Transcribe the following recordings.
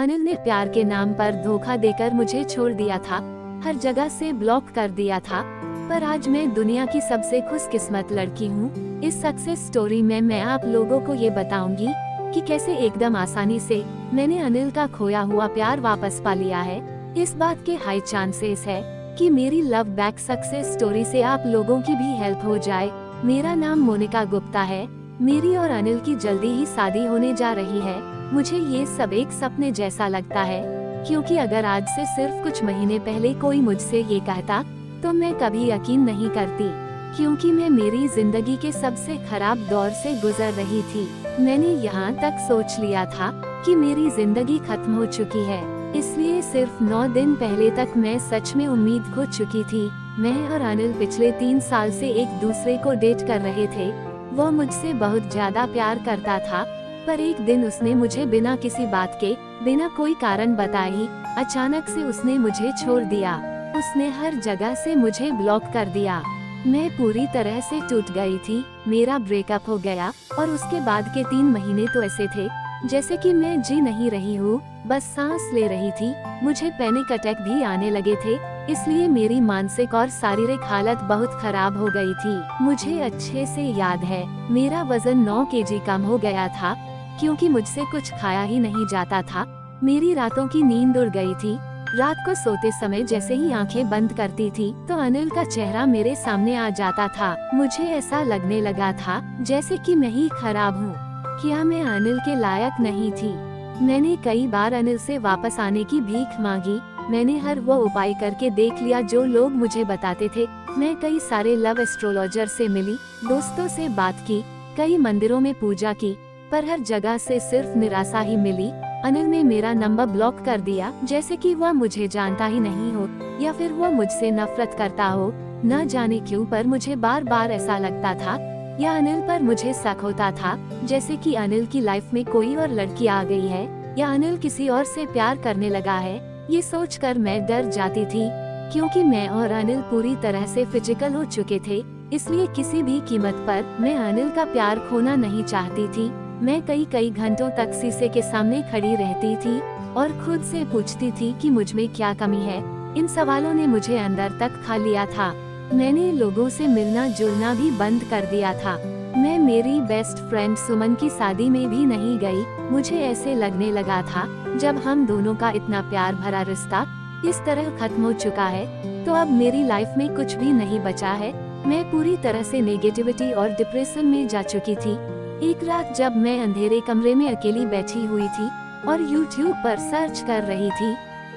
अनिल ने प्यार के नाम पर धोखा देकर मुझे छोड़ दिया था, हर जगह से ब्लॉक कर दिया था। पर आज मैं दुनिया की सबसे खुशकिस्मत लड़की हूँ। इस सक्सेस स्टोरी में मैं आप लोगों को ये बताऊंगी कि कैसे एकदम आसानी से मैंने अनिल का खोया हुआ प्यार वापस पा लिया है। इस बात के हाई चांसेस है कि मेरी लव बैक सक्सेस स्टोरी से आप लोगों की भी हेल्प हो जाए। मेरा नाम मोनिका गुप्ता है। मेरी और अनिल की जल्दी ही शादी होने जा रही है। मुझे ये सब एक सपने जैसा लगता है, क्योंकि अगर आज से सिर्फ कुछ महीने पहले कोई मुझसे ये कहता तो मैं कभी यकीन नहीं करती, क्योंकि मैं मेरी जिंदगी के सबसे खराब दौर से गुजर रही थी। मैंने यहाँ तक सोच लिया था कि मेरी जिंदगी खत्म हो चुकी है। इसलिए सिर्फ 9 दिन पहले तक मैं सच में उम्मीद खो चुकी थी। मैं और अनिल पिछले 3 साल से एक दूसरे को डेट कर रहे थे। वो मुझसे बहुत ज्यादा प्यार करता था, पर एक दिन उसने मुझे बिना किसी बात के, बिना कोई कारण बताए अचानक से उसने मुझे छोड़ दिया। उसने हर जगह से मुझे ब्लॉक कर दिया। मैं पूरी तरह से टूट गई थी। मेरा ब्रेकअप हो गया और उसके बाद के 3 महीने तो ऐसे थे जैसे कि मैं जी नहीं रही हूँ, बस सांस ले रही थी। मुझे पैनिक अटैक भी आने लगे थे, इसलिए मेरी मानसिक और शारीरिक हालत बहुत खराब हो गई थी। मुझे अच्छे से याद है, मेरा वजन 9 केजी कम हो गया था, क्योंकि मुझसे कुछ खाया ही नहीं जाता था। मेरी रातों की नींद उड़ गई थी। रात को सोते समय जैसे ही आंखें बंद करती थी तो अनिल का चेहरा मेरे सामने आ जाता था। मुझे ऐसा लगने लगा था जैसे कि मैं ही खराब हूँ। क्या मैं अनिल के लायक नहीं थी? मैंने कई बार अनिल से वापस आने की भीख मांगी। मैंने हर वो उपाय करके देख लिया जो लोग मुझे बताते थे। मैं कई सारे लव एस्ट्रोलॉजर से मिली, दोस्तों से बात की, कई मंदिरों में पूजा की, पर हर जगह से सिर्फ निराशा ही मिली। अनिल ने मेरा नंबर ब्लॉक कर दिया, जैसे कि वह मुझे जानता ही नहीं हो या फिर वह मुझसे नफरत करता हो। न जाने क्यों, पर मुझे बार बार ऐसा लगता था या अनिल पर मुझे शक होता था, जैसे कि अनिल की लाइफ में कोई और लड़की आ गई है या अनिल किसी और से प्यार करने लगा है। ये सोचकर मैं डर जाती थी, क्योंकि मैं और अनिल पूरी तरह से फिजिकल हो चुके थे। इसलिए किसी भी कीमत पर मैं अनिल का प्यार खोना नहीं चाहती थी। मैं कई घंटों तक शीशे के सामने खड़ी रहती थी और खुद से पूछती थी कि मुझ में क्या कमी है। इन सवालों ने मुझे अंदर तक खा लिया था। मैंने लोगों से मिलना जुलना भी बंद कर दिया था। मैं मेरी बेस्ट फ्रेंड सुमन की शादी में भी नहीं गई। मुझे ऐसे लगने लगा था जब हम दोनों का इतना प्यार भरा रिश्ता इस तरह खत्म हो चुका है, तो अब मेरी लाइफ में कुछ भी नहीं बचा है। मैं पूरी तरह से नेगेटिविटी और डिप्रेशन में जा चुकी थी। एक रात जब मैं अंधेरे कमरे में अकेली बैठी हुई थी और YouTube पर सर्च कर रही थी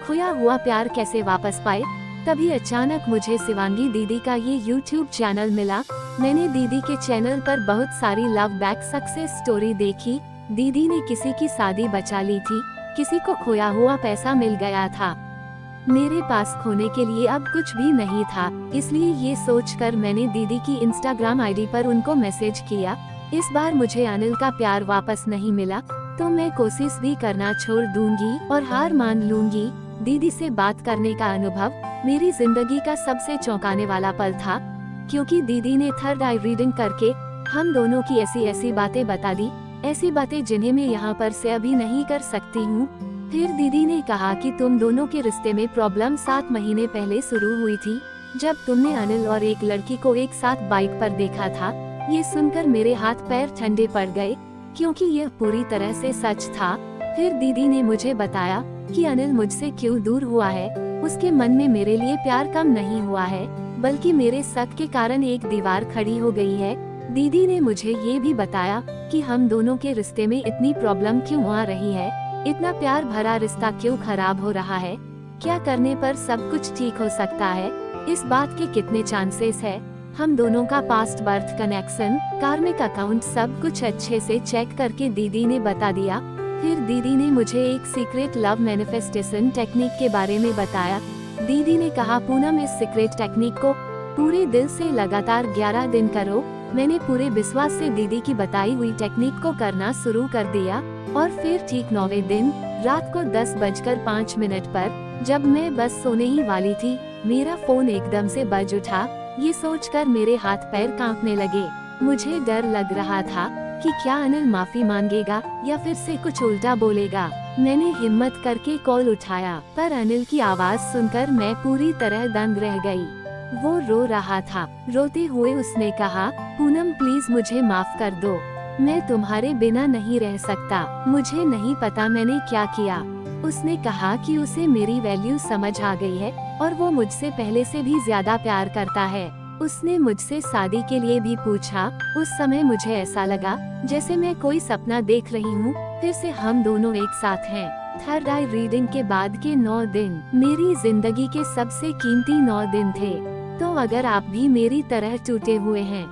खोया हुआ प्यार कैसे वापस पाए, तभी अचानक मुझे शिवांगी दीदी का ये YouTube चैनल मिला। मैंने दीदी के चैनल पर बहुत सारी लव बैक सक्सेस स्टोरी देखी। दीदी ने किसी की शादी बचा ली थी, किसी को खोया हुआ पैसा मिल गया था। मेरे पास खोने के लिए अब कुछ भी नहीं था, इसलिए ये सोचकर मैंने दीदी की Instagram ID पर उनको मैसेज किया। इस बार मुझे अनिल का प्यार वापस नहीं मिला तो मैं कोशिश भी करना छोड़ दूंगी और हार मान लूंगी। दीदी से बात करने का अनुभव मेरी जिंदगी का सबसे चौंकाने वाला पल था, क्योंकि दीदी ने थर्ड आई रीडिंग करके हम दोनों की ऐसी बातें बता दी, ऐसी बातें जिन्हें मैं यहाँ पर से अभी नहीं कर सकती हूँ। फिर दीदी ने कहा कि तुम दोनों के रिश्ते में प्रॉब्लम 7 महीने पहले शुरू हुई थी, जब तुमने अनिल और एक लड़की को एक साथ बाइक पर देखा था। ये सुनकर मेरे हाथ पैर ठंडे पड़ गए, क्योंकि यह पूरी तरह से सच था। फिर दीदी ने मुझे बताया कि अनिल मुझसे क्यों दूर हुआ है। उसके मन में मेरे लिए प्यार कम नहीं हुआ है, बल्कि मेरे शक के कारण एक दीवार खड़ी हो गई है। दीदी ने मुझे ये भी बताया कि हम दोनों के रिश्ते में इतनी प्रॉब्लम क्यों आ रही है, इतना प्यार भरा रिश्ता क्यों खराब हो रहा है, क्या करने पर सब कुछ ठीक हो सकता है, इस बात के कितने चांसेस है। हम दोनों का पास्ट बर्थ कनेक्शन, कार्मिक अकाउंट, सब कुछ अच्छे से चेक करके दीदी ने बता दिया। फिर दीदी ने मुझे एक सीक्रेट लव मैनिफेस्टेशन टेक्निक के बारे में बताया। दीदी ने कहा, पूनम, इस सीक्रेट टेक्निक को पूरे दिल से लगातार 11 दिन करो। मैंने पूरे विश्वास से दीदी की बताई हुई टेक्निक को करना शुरू कर दिया और फिर ठीक 9वें दिन रात को 10:05 पर जब मैं बस सोने ही वाली थी, मेरा फोन एकदम से बज उठा। ये सोचकर मेरे हाथ पैर कांपने लगे। मुझे डर लग रहा था कि क्या अनिल माफी मांगेगा या फिर से कुछ उल्टा बोलेगा। मैंने हिम्मत करके कॉल उठाया, पर अनिल की आवाज सुनकर मैं पूरी तरह दंग रह गई। वो रो रहा था। रोते हुए उसने कहा, पूनम प्लीज मुझे माफ कर दो, मैं तुम्हारे बिना नहीं रह सकता। मुझे नहीं पता मैंने क्या किया। उसने कहा कि उसे मेरी वैल्यू समझ आ गई है और वो मुझसे पहले से भी ज्यादा प्यार करता है। उसने मुझसे शादी के लिए भी पूछा। उस समय मुझे ऐसा लगा जैसे मैं कोई सपना देख रही हूँ, फिर से हम दोनों एक साथ हैं। थर्ड आई रीडिंग के बाद के 9 दिन मेरी जिंदगी के सबसे कीमती 9 दिन थे। तो अगर आप भी मेरी तरह टूटे हुए हैं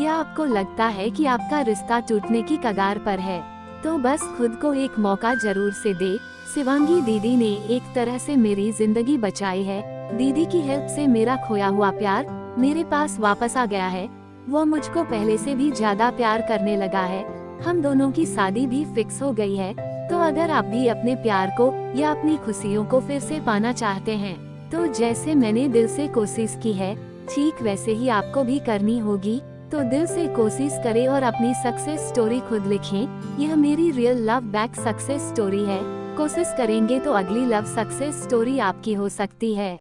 या आपको लगता है कि आपका रिश्ता टूटने की कगार पर है, तो बस खुद को एक मौका जरूर से दे। शिवांगी दीदी ने एक तरह से मेरी जिंदगी बचाई है। दीदी की हेल्प से मेरा खोया हुआ प्यार मेरे पास वापस आ गया है। वो मुझको पहले से भी ज्यादा प्यार करने लगा है। हम दोनों की शादी भी फिक्स हो गई है। तो अगर आप भी अपने प्यार को या अपनी खुशियों को फिर से पाना चाहते हैं, तो जैसे मैंने दिल से कोशिश की है, ठीक वैसे ही आपको भी करनी होगी। तो दिल से कोशिश करें और अपनी सक्सेस स्टोरी खुद लिखें। यह मेरी real love back success story है। कोशिश करेंगे तो अगली लव सक्सेस स्टोरी आपकी हो सकती है।